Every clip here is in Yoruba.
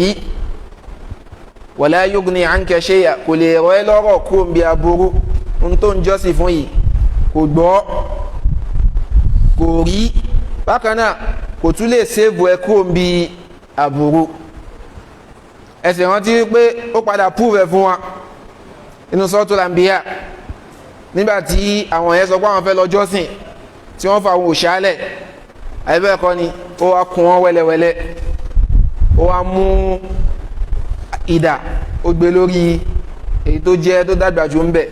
rí wala yughni anka shay'a kò lè rọ ẹ́ lọ́rọ̀ kó ń bí aburú ń tó ń jọ́sìn fún yìí kò gbọ́ kò rí bákan náà kò tún lè sèvù ẹ kó ń bí aburú. ẹsẹ̀ rántí pé ó padà púùfẹ̀ fún wa inú Suratul Anbiya nígbàtí àwọn yẹn sọ pé àwọn fẹ́ lọ jọ́sìn tí wọ́n fa àwọn òṣàlẹ̀ àìbẹ́ẹ̀kọ́ ni ó wá kún wọn wẹ́lẹ́wẹ́lẹ́ ó wá mú ìdà ó gbé lórí èyí tó jẹ́ tó dàgbà jù ń bẹ̀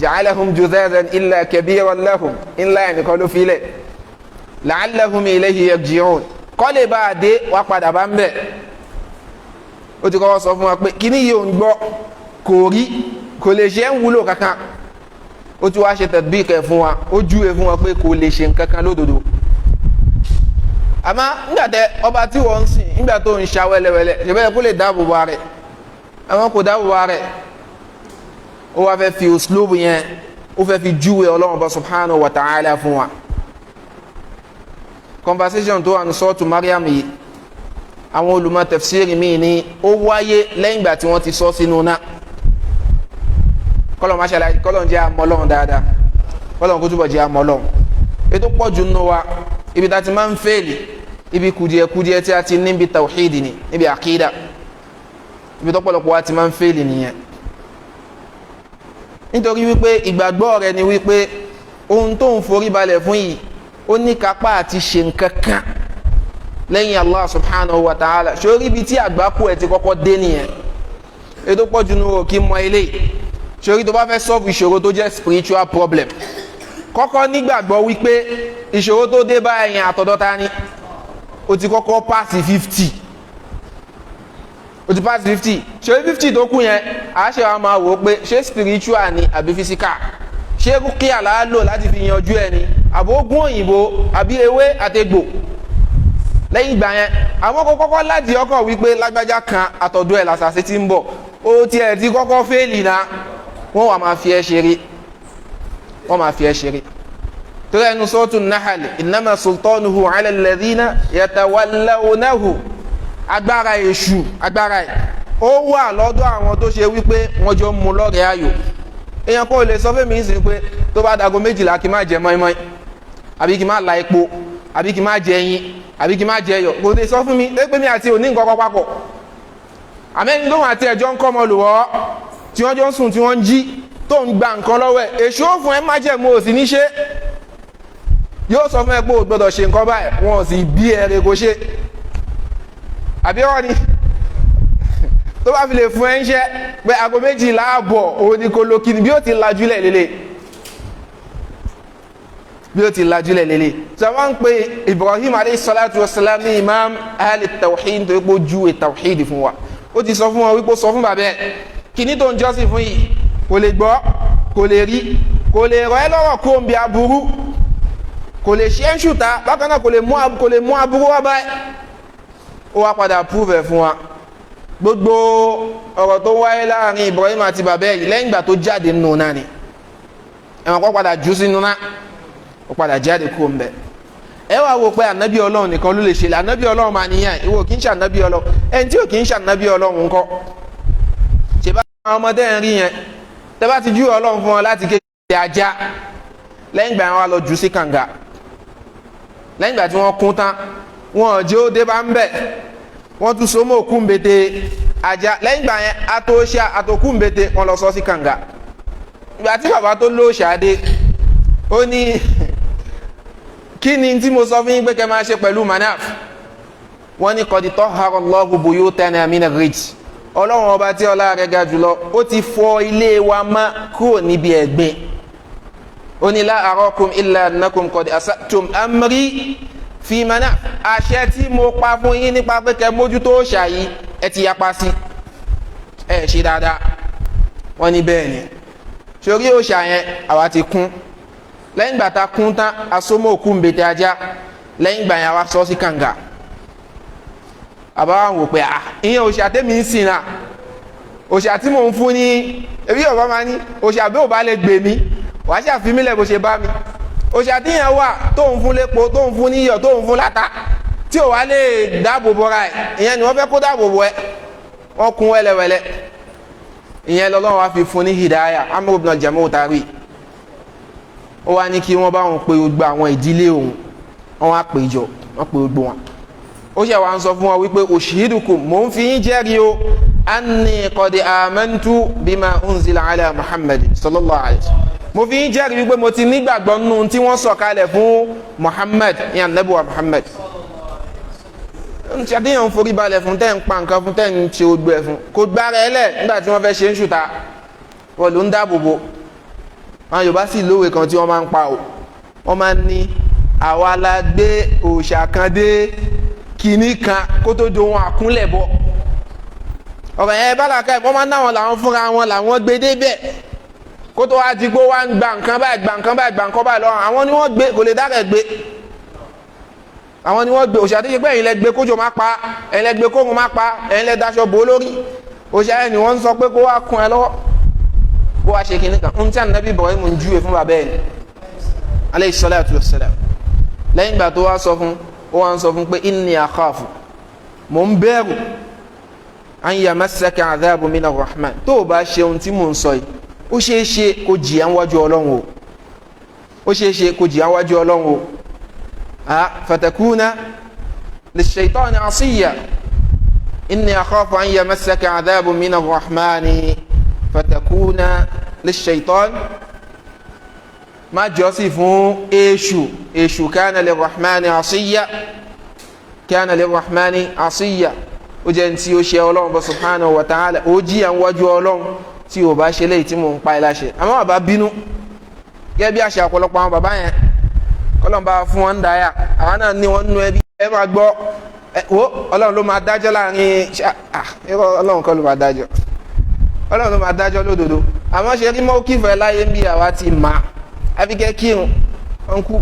ja'alahum judhadan illa kabiran lahum ńlá ẹnìkan ló filẹ̀ la'allahum ilayhi yarji'un kọ́ lè bá a dé wá padà bá ń bẹ̀. ó ti kọ́kọ́ sọ fún wa pé kíní yìí ò ń gbọ́ kò rí kò lè ṣe ń wúlò kankan ó ti wá ṣe tadbiq fún wa ó júwe fún wa pé kò lè ṣe nǹkankan lódodo. àmọ́ nígbàtẹ́ ọba tí wọ́n ń sìn nígbà tó ń ṣa wẹ́lẹ́wẹ́lẹ́ ṣẹbẹ́ kó lè dáàbò bo rẹ̀ àwọn kò dáàbò bo rẹ̀ ó wá fẹ́ fi uslubu yẹn ó fẹ́ fi júwe Ọlọ́run bá subhanahu wa ta'ala fún wa. conversation tó wà ní sọ́ọ̀tù Maryam yìí àwọn olùmọ̀ tafsiri míì ní ó wáyé lẹ́yìn ìgbà tí wọ́n ti sọ sínú náà kọ́lọ̀ máṣàlá kọ́lọ̀ jẹ́ àmọ́lọ́run dáadáa kọ́lọ̀ kó túbọ̀ jẹ́ àmọ́lọ́run ètò pọ̀ jù nínú wa ibi tá a ti máa ń fèèlì ibi kùdìẹ̀kùdìẹ̀ tí a ti níbi tawhidi ni níbi àkídà ibi tó pọ̀lọpọ̀ wa ti máa ń fèèlì nìyẹn nítorí wípé ìgbàgbọ́ rẹ ni wípé ohun tó ń forí balẹ̀ fún yìí ó ní kápá àti ṣe nǹkan kan lẹ́yìn Allah subhanahu wa ta'ala sórí ibi tí àgbákò ẹ̀ ti kọ́kọ́ dé nìyẹn ètò pọ̀ jù nínú kí mọ ilé sórí tó bá fẹ́ solve ìṣòro tó jẹ́ spiritual problem kọ́kọ́ nígbàgbọ́ wípé ìṣòro tó dé bá ẹ̀yìn àtọ̀dọ́ta ni o ti kọ́kọ́ pass 50 o ti pass 50 ṣe 50 tó kù yẹn a ṣe wa máa wò ó pé ṣé spiritual ni àbí physical ṣé kí àlá lò láti fi yanjú ẹ ni àbí oògùn òyìnbó àbí ewé àtegbò lẹ́yìn ìgbà yẹn àwọn kọ́kọ́ láti ọkọ̀ wípé lágbájá kan àtọ̀dọ̀ ẹ̀ làṣàṣe ti ń bọ̀ ó tiẹ̀ ti kọ́kọ́ fẹ́ẹ̀lì náà wọ́n wà máa fi ẹ́ ṣeré wọ́n máa fi ẹ́ ṣeré torí ẹnu sọ́tún Nahl innama sultanuhu ala alladhina yatawallawnahu agbára èṣù agbára ẹ̀ ó wà lọ́dọ̀ àwọn tó ṣe wípé wọ́n jọ mú lọ́rẹ̀ ayò èèyàn kò lè sọ fẹ́mi sí pé tó bá dago 12 kí má jẹ mọ́ínmọ́ín àbí kí má la epo àbí kí má jẹ ẹyin àbí kí má jẹ ẹyọ kò lè sọ fún mi pé mi àti òní nǹkan papọ̀ àmẹ́ni lóhun àti ẹjọ́ ń kọ́ ọmọ lùwọ́ tí wọ́n jọ ń sùn tí wọ́n ń jí tó ń gba nǹkan lọ́wọ́ ẹ̀ èṣù ó fún ẹ má jẹ́ mo ò sì ní ṣe yóò sọ fún ẹ pé o gbọ́dọ̀ ṣe nǹkan báyìí wọn ò sì bí ẹrẹ kò ṣe àbí wọ́n ni tó bá fi lè fún ẹ ń ṣe pé aago 12 ààbọ̀ òun ni kò lókì ni bí ó ti lajúlẹ̀ lélẹ̀ bí ó ti lajúlẹ̀ lélẹ̀ tí wọ́n ń pe Ibrahim alayhi salatu wassalam ní imam ahli tawhid tó pé ó júwe tawhid fún wa ó ti sọ fún wọn wípé ó sọ fún bàbá ẹ kìíní tó ń jọ́sìn fún yìí kò lè gbọ́ kò lè rí kò lè rọ ẹ́ lọ́rọ̀ kó ń bi aburú kò lè ṣe ń ṣùtá bákan náà kò lè mú aburú wá báyìí ó wá padà prove ẹ̀ fún wa gbogbo ọ̀rọ̀ tó wáyé láàrin Ibrahim àti bàbá yìí lẹ́yìn ìgbà tó jáde nínú náà ni ẹ̀wọ̀n kọ́ padà jù sínú náà ó padà jáde kúrò ń bẹ̀ ẹ wá wo pé ànábì Ọlọ́run nìkan ló lè ṣe ànábì Ọlọ́run máa níyàn ìwọ kì í ṣe ànábì Ọlọ́run ẹni tí ò kì í ṣe ànábì Ọlọ́run ńkọ́ ṣe bá àwọn ọmọdé ń rí yẹn tẹ́ bá ti jú Ọlọ́run fún wọn láti kéde ajá lẹ́yìn ìgbà wọn lọ jù sí kànga lẹ́yìn ìgbà tí wọ́n kún tán wọn jẹ́ ó dé bá ń bẹ̀ wọ́n tún so mọ́ òkú mbete ajá lẹ́yìn ìgbà yẹn atóṣà àtòkú mbete wọn lọ sọ sí kànga ìgbà tí bàbá tó lóòṣà dé ó ní kí ni tí mo sọ fún yín pé kẹ́ máa ṣe pẹ̀lú manaf wọ́n ní qad tahhara Allahu buyutana mina rijs ọlọ́run ọba tí ọlá rẹ̀ ga jùlọ ó ti fọ ilé wa mọ́ kúrò níbi ẹ̀gbin ó ní la arakum illa annakum qad asatum amri fi manaf àṣẹ tí mo pa fún yín nípa pé kẹ́ mójútó ṣàyí ẹ ti yapa sí ẹ ṣe dáadáa wọ́n ní bẹ́ẹ̀ ni sórí òṣà yẹn àwa ti kún lẹ́yìn ìgbà tá a kún tán asomọ́ òkú mbètè ajá lẹ́yìn ìgbà yẹn àwa sọ sí kànga àbá wò pé ìyẹn òṣà tẹ́mi ń sìn náà òṣà tí mò ń fún ní ebi ọ̀bá máa ní òṣà bí ò bá lè gbè mí wàá ṣàfimílẹ̀ bó ṣe bá mi òṣà tí yẹn wà tó ń fún lépo tó ń fún níyọ̀ tó ń fún láta tí ò wá lè dáàbò bora ẹ̀ ìyẹn ni wọ́n fẹ́ kó dáàbò bo ẹ wọ́n kún wẹ́lẹ́wẹ́lẹ́ ìyẹn lọ́lọ́run wá fi fún ní hidaya Amr ibn al-Jamuh tari ó wá ní kí wọ́n bá wọn pe gbogbo àwọn ìdílé òun wọ́n wá pè jọ wọ́n pe gbogbo wọn ó ṣe wá ń sọ fún wọn wípé ushidukum mò ń fi yín jẹ́rìí o anni qad amantu bima unzila ala Muhammad sallallahu alayhi wa sallam mo fi yín jẹ́rìí wípé mo ti nígbàgbọ́ nínú tí wọ́n sọ kalẹ̀ fún Muhammad ìyẹn nabuwa Muhammad tí adéyàn ń forí balẹ̀ fún tẹ́ ń pa nǹkan fún tẹ́ ń ṣe ogbó ẹ̀ fún kò gbára ẹ lẹ̀ nígbà tí wọ́n fẹ́ ṣe ń ṣùtà wọ́n ló ń dáàbò bo àwọn Yorùbá sì lówe kan tí wọ́n máa ń pa o wọ́n máa ń ní àwa la gbé òòṣà kan dé kìíní kan kó tó do wọn àkúnlẹ̀ bọ̀ ọ̀rọ̀ yẹn bálàkà ẹ̀ wọ́n máa ń náwọn làwọn fúnra wọn làwọn gbé débẹ̀ kó tó wá di pé wá ń gba nǹkan báyìí gba nǹkan báyìí gba nǹkan báyìí lọ́wọ́ àwọn ni wọ́n gbé kò lè dára ẹ̀ gbé àwọn ni wọ́n gbé òṣà tó ṣe pé ẹ̀yin lẹ gbé kójò má pa ẹ̀yin lẹ gbé kóhun má pa ẹ̀yin lẹ daṣọ bò lórí òṣà ẹ̀ ni wọ́n ń sọ pé kó wá kún ẹ lọ́wọ́ kó wá ṣe kinní kan ń tí Ànábì Ibrahim ń júwe fún bàbá ẹ̀ ni alayhi salatu wassalam lẹ́yìn ìgbà tó wá sọ fún ó wá ń sọ fún pé inni akhafu mò ń bẹ̀rù an yamassaka adhabu minar rahman tó o bá ṣe ohun tí mò ń sọ yìí ó ṣeé ṣe kó jìyà wájú Ọlọ́run o ó ṣeé ṣe kó jìyà wájú Ọlọ́run o فتكون للشيطان عصيا إني أخاف أن يمسك عذاب من الرحمن فتكون للشيطان ما جوسف إيشو كان للرحمن عصيا كان للرحمن عصيا وجنسي وشي الله سبحانه وتعالى وجيا وجه الله tí o bá ṣe léyìí tí mò ń pa ẹ láṣẹ àmọ́ bàbá bínú gẹ́gẹ́ bí àṣà ọ̀pọ̀lọpọ̀ àwọn bàbá yẹn Ọlọ́run bá fún wọn dáyà àwọn náà ní wọn nú ẹbí ẹ máa gbọ́ wo Ọlọ́run ló máa dájọ́ láàrin Ọlọ́run kọ́ ló máa dájọ́ Ọlọ́run ló máa dájọ́ lódodo àmọ́ ṣe rí mọ́ kífẹ́ láyé ń bí àwa ti mà àfikẹ́ kírun wọn kú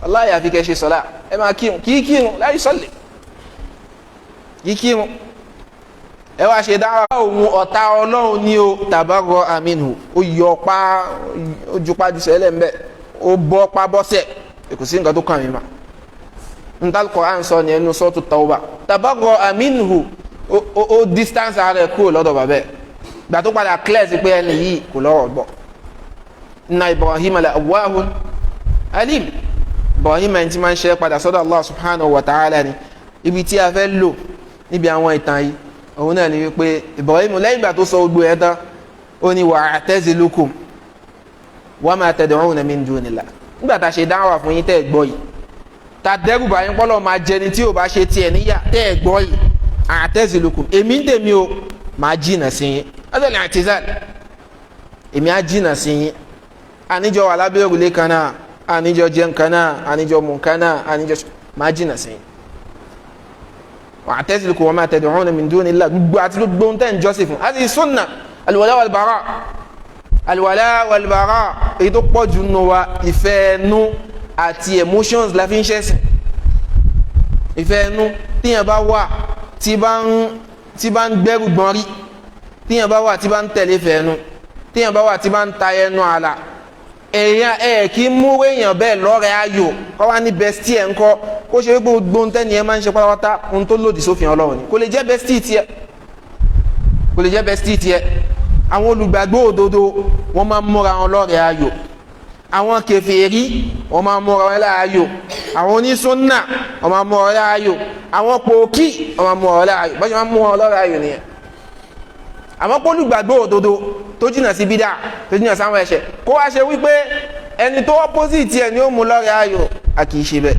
ọláyà àfikẹ́ ṣe sọ́lá ẹ máa kírun kì í kírun láyé sọ́lẹ̀ kì í kírun ẹ wá ṣe dáwà òun ọ̀tá Ọlọ́run ní o tàbárọ̀ àmínú ó yọ pa ó ju pa jù sẹ́lẹ̀ ń bẹ̀ ó bọ́ pa bọ́sẹ̀ kò sí nǹkan tó kàn mí mà n ta Al-Qur'an sọ ní ẹnu sọ́ọ̀tù Tawba tabarọ aminhu ó distance ara ẹ̀ kúrò lọ́dọ̀ bàbẹ́ gbà tó padà clear sí pé ẹni yìí kò lọ́rọ̀ gbọ́ inna Ibrahim la awwahun alim Ibrahim ẹni tí máa ń ṣe padà sọ́dọ̀ Allah subhanahu wa ta'ala ni ibi tí a fẹ́ lò níbi àwọn ìtàn yìí òun náà ni wípé Ibrahim lẹ́yìn ìgbà tó sọ gbogbo ẹ̀ tán ó ní wa'tazilukum wa ma tad'una min dunillah nígbà tá a ṣe dáwà fún yín tẹ́ ẹ̀ gbọ́ yìí ta dẹ́rùbà yín pọ́lọ́ máa jẹni tí ò bá ṣe tiẹ̀ níyà tẹ́ ẹ̀ gbọ́ yìí a'tazilukum èmi ń tèmi o máa jìnà sí yín ọ́sẹ̀ ní i'tizal èmi á jìnà sí yín àníjọ wà lábẹ́ òrùlé kan náà àníjọ jẹun kan náà àníjọ mú kan náà àníjọ máa jìnà sí yín wa'tazilukum wa ma tad'una min dunillah gbogbo àti gbogbo ń tẹ́ ń jọ́sìn fún àti sunna al-wala wal-bara alwala walbara èyí tó pọ̀ jù nù wa ìfẹ́ ẹnu àti emotions la fi ń ṣẹ̀sìn ìfẹ́ ẹnu tíyàn bá wà tí bá ń gbẹ́rù gbọ́n rí tíyàn bá wà tí bá ń tẹ̀lé ìfẹ́ ẹnu tíyàn bá wà tí bá ń ta ẹnu àlà èèyàn kì í mú èèyàn bẹ́ẹ̀ lọ́rẹ̀ ayò kọ́ wá ní bestie ẹ̀ ń kọ́ kó ṣe wípé gbogbo ntẹ́ni ẹ máa ń ṣe pátápátá ohun tó lòdì sófin Ọlọ́run ni kò lè jẹ́ bestie tiẹ̀ kò lè jẹ́ bestie tiẹ̀ àwọn olùgbàgbọ́ òdodo wọ́n máa ń múra wọn lọ́rẹ̀ ayò àwọn kèfèrí wọ́n máa ń múra wọn lọ́rẹ̀ ayò àwọn onísúnnà wọ́n máa ń múra wọn lọ́rẹ̀ ayò àwọn pòkí wọ́n máa ń múra wọn lọ́rẹ̀ ayò bọ́sẹ̀ máa ń múra wọn lọ́rẹ̀ ayò nìyẹn àmọ́ pé olùgbàgbọ́ òdodo tó jìnà sí bídà tó jìnà sáwọn ẹ̀ṣẹ̀ kó wá ṣe wípé ẹni tó opposite ẹ̀ ni ó mú lọ́rẹ̀ ayò a kì í ṣe bẹ́ẹ̀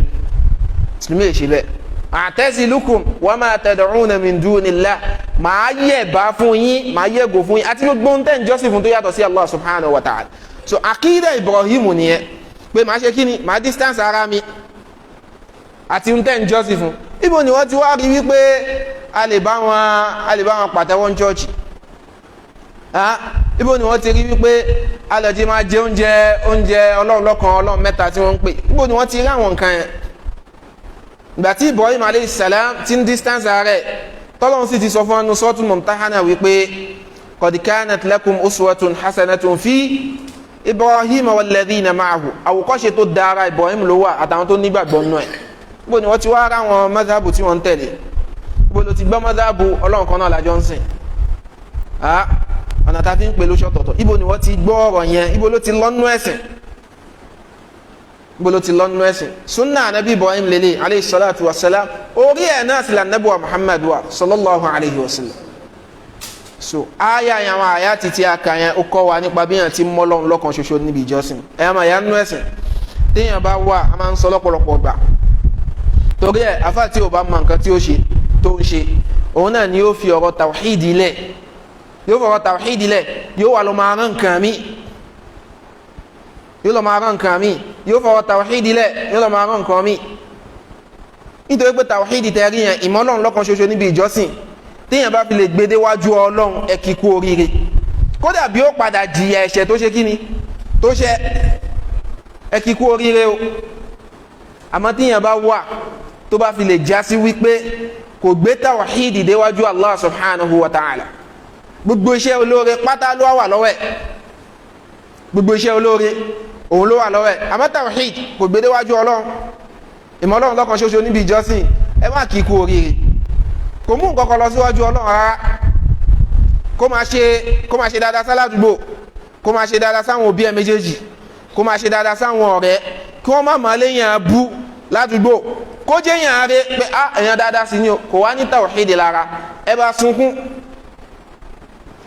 mùsùlùmí ẹ̀ ṣe bẹ́ẹ̀ a'tazilukum wa ma tad'una min dunillah máa yẹ̀bá fún yín máa yẹ̀gò fún yín àti gbogbo ń tẹ́ ń jọ́sìn fún tó yàtọ̀ sí Allah subhanahu wa ta'ala so akídà Ibrahim nìyẹn pé máa ṣe kí ni máa distance ara mi àti ń tẹ́ ń jọ́sìn fún ibo ni wọ́n ti wá rí wípé a lè bá wọn pàtẹ́wọ́ ní chọ́ọ̀chì ibo ni wọ́n ti rí wípé a lè ti máa jẹ oúnjẹ Ọlọ́run lọ́kan Ọlọ́run mẹ́ta tí wọ́n ń pè ibo ni wọ́n ti rí àwọn nǹkan yẹn ìgbà tí Ibrahim alayhi salam ti ń distance ààrẹ tọ́lọ́run sì ti sọ fún ọ́nù suratul Mumtahana wípé qad kanat lakum uswatun hasanatun fi Ibrahim walladhina ma'ahu àwòkọ́ṣe tó dára Ibrahim ló wà àtàwọn tó nígbàgbọ́ nù ẹ̀ bó ni wọ́n ti wá ara wọn madhabu tí wọ́n ń tẹ̀lé bó ló ti gbọ́ madhabu ọlọ́run kan náà lájọ ń sìn ọ̀nà tá a fi ń pè lóṣù ọ̀tọ̀ọ̀tọ̀ ibo ni wọ́n ti gbọ́ ọ̀rọ̀ yẹn ibo ló ti lọ́nú ẹ̀sìn ibo ló ti lọ́nú ẹ̀sìn sunna anabi ibrahim lele alayhi salatu wa salam orí ẹ̀ náà sì lànàbí wa muhammad wa sallallahu alayhi wa sallam so aya yẹn àwọn àyà títí aka yẹn ó kọ́ wa nípa bí yẹn ti mọ́ lọ́run lọ́kan ṣoṣo níbi ìjọsìn ẹ̀yà máa yá nú ẹ̀sìn téèyàn bá wà a máa ń sọ lọ́pọ̀lọpọ̀ gbà torí ẹ̀ afa tí o bá mọ nǹkan tí ó ṣe tó ń ṣe òun náà ni yóò fi ọ̀rọ̀ tawhidi lẹ̀ yóò fọwọ́ tawhidi lẹ̀ yóò wà lọ máa rán nǹkan mi yóò lọ máa rán nǹkan mi yóò fọwọ́ tawhidi lẹ̀ yóò lọ máa rán nǹkan mi nítorí pé tawhidi tẹ̀rí yẹn ìmọ̀ Ọlọ́run lọ́kan ṣoṣo níbi ìjọsìn téèyàn bá fi lè gbé déwájú Ọlọ́run ẹ kí kú oríire kódà bí ó padà jìyà ẹ̀ṣẹ̀ tó ṣe kíni tó ṣe ẹ kí kú oríire o àmọ́ téèyàn bá wà tó bá fi lè já sí wípé kò gbé tawhidi déwájú Allah subhanahu wa ta'ala gbogbo iṣẹ́ olóore pátá ló wà lọ́wọ́ ẹ̀ gbogbo iṣẹ́ olóore òun ló wà lọ́wọ́ ẹ̀ àmọ́ tawhid kò gbé déwájú Ọlọ́run ìmọ̀ Ọlọ́run lọ́kan ṣoṣo níbi ìjọsìn ẹ má kí kú oríire kò mú nǹkan kan lọ síwájú Ọlọ́run rárá kó máa ṣe dáadáa sáládùúgbò kó máa ṣe dáadáa sáwọn òbí ẹ̀ méjèèjì kó máa ṣe dáadáa sáwọn ọ̀rẹ́ kí wọ́n má máa léyìn abú ládùúgbò kó jẹ́ yàn án rẹ pé èèyàn dáadáa sí ni o kò wá ní tawhid lára ẹ bá sunkún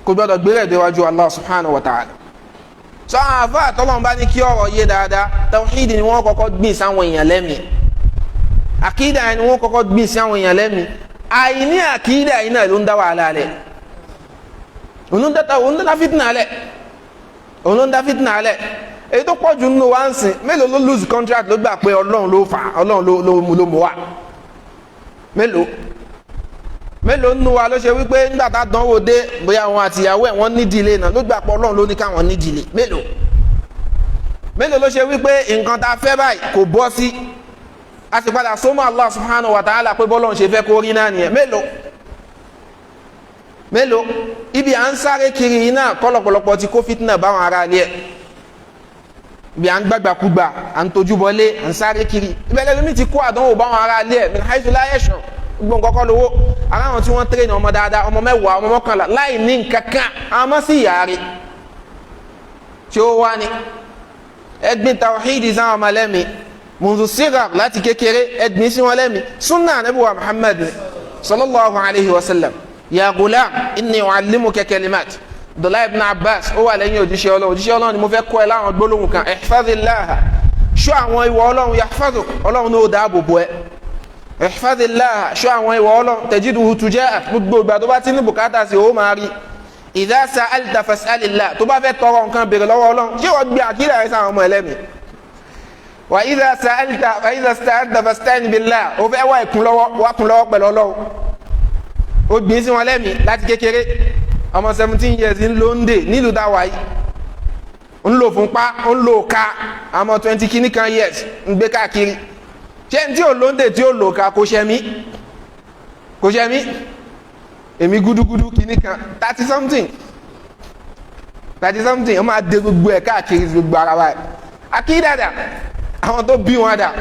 kò gbọdọ̀ gbé rẹ̀ déwájú Allah subhanahu wa ta'ala sọ àwọn àfá àtọ́lọ́n bá ní kí ọ̀rọ̀ yé dáadáa tawhid ni wọ́n kọ́kọ́ gbìn sáwọn èèyàn lẹ́mìí àkídà ni wọ́n kọ́kọ́ gbìn sáwọn èèyàn lẹ́mìí àìní àkídà yìí náà ló ń dá wàhálà lẹ̀ òun ló ń dá fitna lẹ̀ èyí tó pọ̀jù nínú wa ń sìn mélòó ló lose contract ló gbà pé ọlọ́run ló fà ọlọ́run ló mú wa mélòó nínú wa ló ṣe wípé nígbà tá a dánwò dé bóyá àwọn àtìyàwó ẹ̀ wọ́n nídìí ilé náà ló gbà pé ọlọ́run ló ní káwọn nídìí ilé mélòó ló ṣe wípé nǹkan tá a fẹ́ báyìí kò bọ́ sí a sì padà sómọ́ Allah subhanahu wa ta'ala pé bọ́lọ́run ṣe fẹ́ kó rí náà nìyẹn mélòó ibi à ń sáré kiri yìí náà kọ́lọ̀pọ̀lọpọ̀ ti kó fitna báwọn ará ilé ẹ̀ bí à ń gbàgbàkúgbà à ń tojú bọlé à ń sáré kiri ìbẹ̀lẹ̀ lómi ti kó àdánwò báwọn ará ilé ẹ̀ min haythu la yash'ur gbogbo nǹkan kọ́ lówó aláwọn tí wọ́n tẹ́rẹ̀ ní ọmọ dáadáa ọmọ 10 ọmọ 11 láì ní nǹkankan àwọn ọmọ sí ìyá rẹ̀ tí ó wá ní ẹgbin tawhidi sáwọn ọmọ lẹ́mi munzu sigar láti kékeré ẹgbin sí wọn lẹ́mi sunna nabi wa Muhammad sallallahu alayhi wa sallam ya gulam inni uallimuka kalimat Abdullahi ibn Abbas ó wà lẹ́yìn òjíṣẹ́ Ọlọ́run ni mo fẹ́ kọ́ ẹ láwọn gbólóhùn kan ihfazillah ṣọ́ àwọn ìwọ Ọlọ́run yahfazuk Ọlọ́run ní ó dáàbò bò ẹ́ ihfazillah ṣọ́ àwọn ìwọ Ọlọ́run tajiduhu tujahak gbogbo ìgbà tó bá ti ní bùkátà sí ó máa rí idha sa'alta fas'alillah tó bá fẹ́ tọrọ nǹkan béèrè lọ́wọ́ Ọlọ́run ṣé wọ́n gbé àkídà ẹ̀ sáwọn ọmọ ẹlẹ́mì wa idha sta'anta fasta'in billah ó fẹ́ wá kún lọ́wọ́ pẹ̀lú Ọlọ́run ó gbìn sí wọn lẹ́mì láti kékeré ọmọ 17 years ń lo ń dè nílùú dáwà yìí ń lò fún pa ń lò ká àmọ́ 20 kìíní kan years ń gbé káàkiri ṣé n tí ò ló ń dè tí ó lò ká kò ṣe mí èmi gúdúgúdú kìíní kan 30 something ó máa dé gbogbo ẹ̀ káàkiri gbogbo ara wa akídàdà àwọn tó bí wọn dà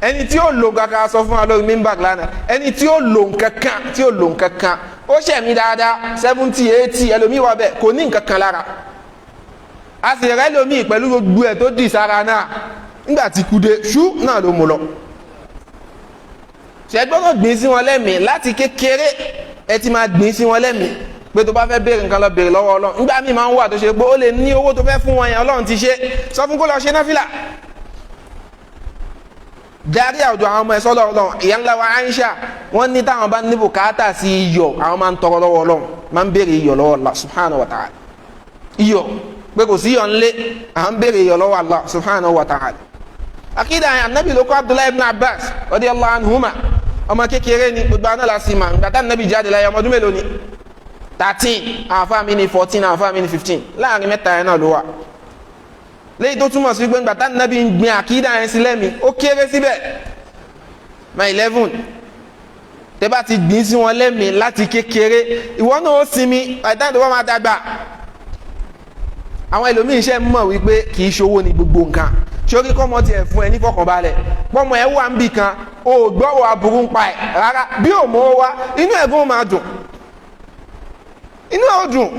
ẹni tí ó lò kankan sọ fún wa lórí mímbà lánàá ẹni tí ó lò nǹkankan ó ṣẹ̀mí dáadáa 70 80 ẹlòmíì wà bẹ́ẹ̀ kò ní nǹkankan lára a sì rẹ́ lómi pẹ̀lú gbogbo ẹ̀ tó dì sára náà nígbà tí kú dé ṣú náà ló mú lọ ṣe gbọ́dọ̀ gbìn sí wọn lẹ́mìí láti kékeré ẹ ti máa gbìn sí wọn lẹ́mìí pé tó bá fẹ́ béèrè nǹkan lọ béèrè lọ́wọ́ Ọlọ́run nígbà míì máa ń wà tó ṣe pé ó lè ní owó tó fẹ́ fún wọn yẹn Ọlọ́run ti ṣe sọ fún kó lọ ṣe náfìlà darí àwùjọ àwọn ọmọ ẹ̀sọ́ lọ́wọ́ ìyá ńlá wa Aisha wọ́n ní táwọn bá ní bùkátà sí iyọ̀ àwọn máa ń tọrọ lọ́wọ́ Ọlọ́run máa ń béèrè iyọ̀ lọ́wọ́ Allah subhanahu wa ta'ala iyọ̀ pé kò sí iyọ̀ ńlé àwọn ń béèrè iyọ̀ lọ́wọ́ Allah subhanahu wa ta'ala akídà anabi ló kọ́ Abdullahi ibn Abbas radiyallahu anhuma ọmọ kékeré ni gbogbo aná la sì máa ń gbàtà anabi jáde láyé ọmọ ọdún mélòó ni 13 àwọn afáàmì ni 14 àwọn afáàmì ni 15 láàrin mẹ́ta yẹn náà ló wà léyìí tó túmọ̀ sí pé gbàtà nàbí ń gbin àkídà yẹn sí lẹ́mìí ó kéré síbẹ̀ ma 11 tẹ́ bá ti gbìn sí wọn lẹ́mìí láti kékeré ìwọ náà ó sinmi àìdáǹdè wọ́n máa dàgbà àwọn ẹlòmíín iṣẹ́ mọ̀ wípé kì í ṣowó ní gbogbo nǹkan sórí kọ́mọ tiẹ̀ fún ẹ ní fọkànbalẹ̀ pọ́mọ ẹ wà ń bì kan o gbọ́wọ́ aburú ń pa ẹ̀ rárá bí ò mọ́ wá inú ẹ̀gbọ́n máa dùn inú ẹ̀ ó dùn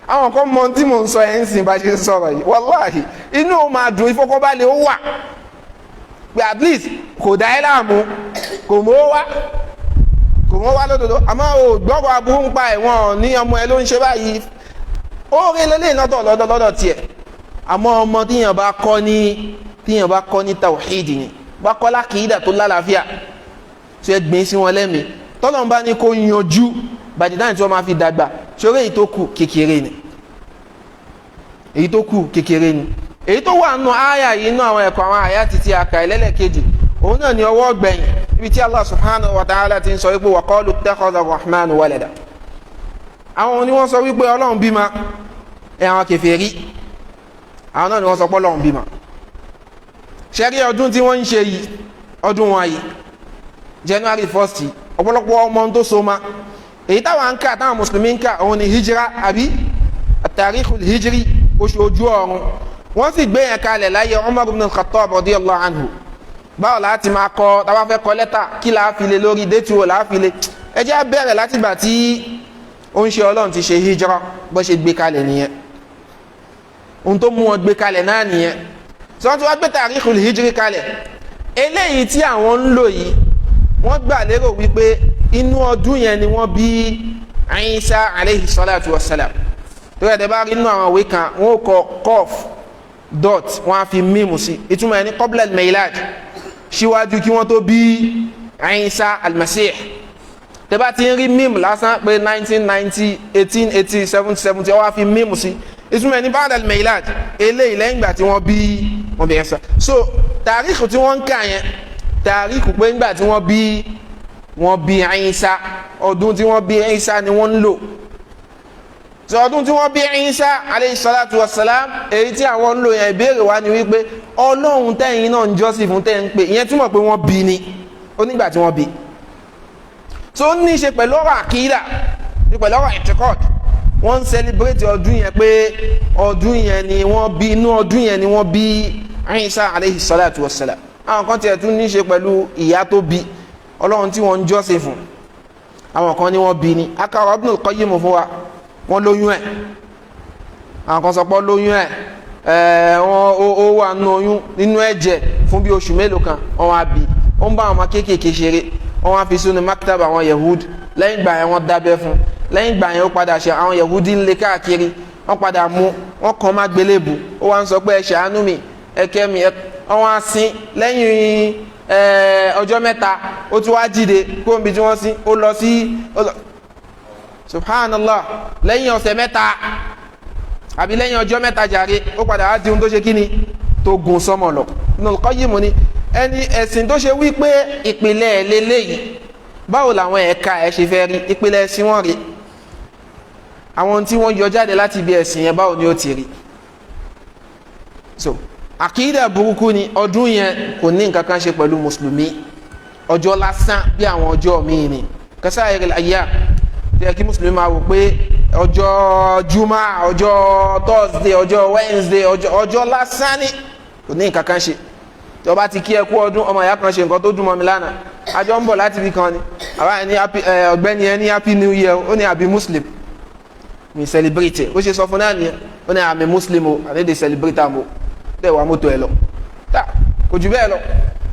àwọn kan mọ tí mò ń sọ ẹ̀ ń sìn bá ṣe ń sọ̀rọ̀ yìí wàláhì inú ò máa dùn ìfọkànbalẹ̀ ó wà pé at least kò dá ẹ láàmú kò mọ́ wá lódodo àmọ́ o gbọ́wọ́ aburú ń pa ẹ̀ wọ́n ní ọmọ ẹ ló ń ṣe báyìí ó rí lélẹ́yìn lọ́dọ̀ tiẹ̀ àmọ́ ọmọ tíyàn bá kọ́ ní tawhid ni bá kọ́ lákìídà tó lálàáfíà tí ẹ gbìn sí wọn lẹ́mìí tọ́lọ́n bá ní kó yanjú bàdìdáì tí wọ́n máa fi dàgbà ṣoré èyí tó kù kékeré ni èyí tó wà nù áyà yìí nù àwọn ẹ̀kọ́ àwọn àyà títí àkà ẹlẹ́lẹ́kejì òun náà ni ọwọ́ gbẹ̀yìn ibi tí Allah subhanahu wa ta'ala ti ń sọ wípé wa qalu ittakhadha ar-rahmanu walada àwọn ni wọ́n sọ wípé ọlọ́run bímọ àwọn kèfèrí àwọn náà ni wọ́n sọ pé ọlọ́run bímọ ṣẹ́rí ọdún tí wọ́n ń ṣe yìí ọdún wọn yìí January 1st ọ̀pọ̀lọpọ̀ ọmọ tó so ma èyí táwọn ń kà táwọn mùsùlùmí ń kà òun ni hijira àbí at-tarikhul hijri oṣù ojú ọ̀run wọ́n sì gbé yẹn kalẹ̀ láyé Umar ibn al-Khattab radiyallahu anhu báwo láti máa kọ tàbá fẹ́ kọ lẹ́tà kí láà fi lè lórí déètì wo láà fi lè ẹ jẹ́ bẹ̀rẹ̀ láti gbà tí ó ń ṣe ọlọ́run ti ṣe hijira bó ṣe gbé kalẹ̀ nìyẹn ohun tó mú wọn gbé kalẹ̀ náà nìyẹn tí wọ́n ti wá gbé tarikhul hijri kalẹ̀ eléyìí tí àwọn ń lò yìí wọ́n gbà lérò wípé inú ọdún yẹn ni wọ́n bí Isa alayhi salatu wassalam tó yẹ dẹ́ bá rí inú àwọn ìwé kan wọ́n kọ kọf dot wọ́n á fi mímù sí ìtumọ̀ ẹni qabla al-milad síwájú kí wọ́n tó bí Isa al-Masih tẹ́ bá ti ń rí mímù lásán pé 1990 1880 70 wọ́n á fi mímù sí ìtumọ̀ ẹni ba'da al-milad eléyìí lẹ́yìn ìgbà tí wọ́n bí wọ́n bí Isa so tàríkù tí wọ́n ń kà yẹn tàríkù pé ńgbà tí wọ́n bí Isa ọdún tí wọ́n bí Isa ni wọ́n ń lò so ọdún tí wọ́n bí Isa alayhi salatu wassalam èyí tí àwọn ń lò yẹn ìbéèrè wá ni wípé ọlọ́run tẹ́yìn náà ń jọ́sìn fún tẹ́yìn pé ìyẹn túmọ̀ pé wọ́n bí ni ó nígbà tí wọ́n bí so ó ní í ṣe pẹ̀lú ọ̀rọ̀ àkídà pẹ̀lú ọ̀rọ̀ ìtìkọ́d wọ́n ń celebrate ọdún yẹn pé ọdún yẹn ni wọ́n bí inú ọdún yẹn ni wọ́n bí Isa alayhi salatu wassalam àwọn kan tiẹ̀ tún ní í ṣe pẹ̀lú ìyá tó bí ọlọ́run tí wọ́n ń jọ́sìn fún àwọn kan ní wọ́n bí ni akara Ibn al-Qayyim fún wa wọ́n lóyún ẹ̀ àwọn kan sọ pé lóyún ẹ̀ wọ́n ó wà nínú oyún nínú ẹ̀jẹ̀ fún bí oṣù mélòó kan wọ́n wá bí wọ́n bá àwọn kéékèèké ṣeré wọ́n wá fi sínú maktaba àwọn Yahud lẹ́yìn ìgbà yẹn wọ́n dábẹ́ fún lẹ́yìn ìgbà yẹn ó padà ṣe àwọn Yahudi ń lé káàkiri wọ́n padà mú wọ́n kàn má gbélébù ó wá ń sọ pé ẹ ṣàánú mi ẹ kẹ́ mi wọ́n wá sin lẹ́yìn ọjọ́ mẹ́ta ó tún wá jíde kó níbi tí wọ́n sin ó lọ sí subhanallah lẹ́yìn ọ̀sẹ̀ mẹ́ta àbí lẹ́yìn ọjọ́ mẹ́ta jàre ó padà wá di ohun tó ṣe kíni tó gùn sọmọ lọ Ibn al-Qayyim ni ẹni ẹ̀sìn tó ṣe wípé ìpìlẹ̀ lélẹ́yìí báwo làwọn ẹ̀ka ẹ̀ ṣe fẹ́ rí ìpìlẹ̀ ẹ̀sìn wọn rí àwọn tí wọ́n yọ jáde láti ibi ẹ̀sìn yẹn báwo ni ó ti rí so àkídà burúkú ni ọdún yẹn kò ní nǹkan kan ṣe pẹ̀lú mùsùlùmí ọjọ́ lásán bí àwọn ọjọ́ míì ni kasairil ayyam tí ẹ kí mùsùlùmí máa wò pé ọjọ́ juma ọjọ́ thursday ọjọ́ wednesday ọjọ́ lásán ni kò ní nǹkan kan ṣe tí ọba ti kí ẹ kú ọdún ọmọ ìyá kan ṣe nǹkan tó dùn mọ́ mi lánàá àjọ ń bọ̀ láti ibi kan ni àwa ẹni ọ̀gbẹ́ni ẹni happy new year ó ní àbí muslim mi celebrate ó ṣe sọ fún náà nìyẹn ó ní àmì muslim o àti èdè celebrate àmọ́ bẹ́ẹ̀ wà mọ́tò ẹ lọ tá kò jù bẹ́ẹ̀ lọ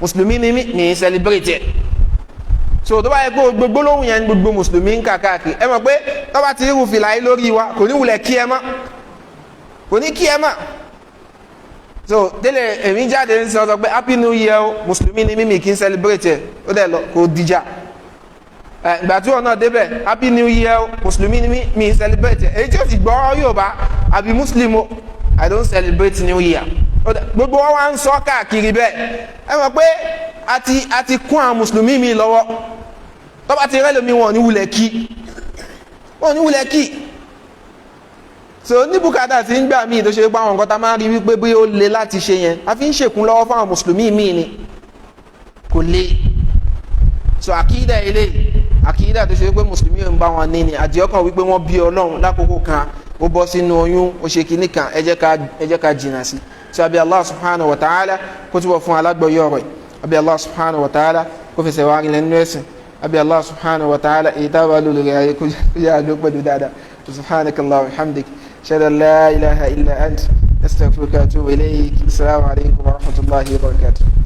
mùsùlùmí ni mi celebrate ẹ̀ so tó bá yẹ pé gbogbo lóhùn yẹn gbogbo mùsùlùmí ń kà káàkiri ẹ mọ̀ pé tó bá ti rú fìlà yìí lórí wa kò ní wulẹ̀ kí ẹ mọ́ kò ní kí ẹ mọ́ so tẹ́lẹ̀ èmi jáde ń sọ pé happy new year o mùsùlùmí ni mímì kí n celebrate ẹ̀ ó dẹ̀ lọ kò dìjà ìgbà tí wọn náà débẹ̀ happy new year o mùsùlùmí ni mímì celebrate ẹ̀ èyí tí ó ti gbọ́ Yorùbá àbí muslim o I don't celebrate new year gbogbo wọn wá ń sọ káàkiri bẹ́ẹ̀ ẹ mọ̀ pé a ti kún àwọn mùsùlùmí mi lọ́wọ́ tó bá ti rẹ́ lómi wọn ò ní wulẹ̀ kí so ní bùkátà tí ń gbà míì tó ṣe pé àwọn nǹkan tá máa rí wípé bí ó le láti ṣe yẹn a fi ń ṣèkún lọ́wọ́ fáwọn mùsùlùmí míì ni kò le so àkídà tó ṣe pé mùsùlùmí ò ń bá wọn ní ni àdìọ́kàn wípé wọ́n bí Ọlọ́run lákòókò kan ó bọ́ sínú oyún ó ṣe kinní kan ẹ jẹ́ ká jìnnà sí tí a bí Allah subhanahu wa ta'ala kó túbọ̀ fún alágbọ̀yé ọ̀rọ̀ àbí Allah subhanahu wa ta'ala kó fẹsẹ̀ wá rí lẹ́nu ẹ̀sìn àbí Allah subhanahu wa ta'ala èyí tá a bá lórí ayé kó yá ló pẹ̀lú dáadáa subhanakallah wa hamdik shada la ilaha illa ant astaghfiruka wa atubu ilayk assalamu alaikum wa rahmatullahi wa barakatuh.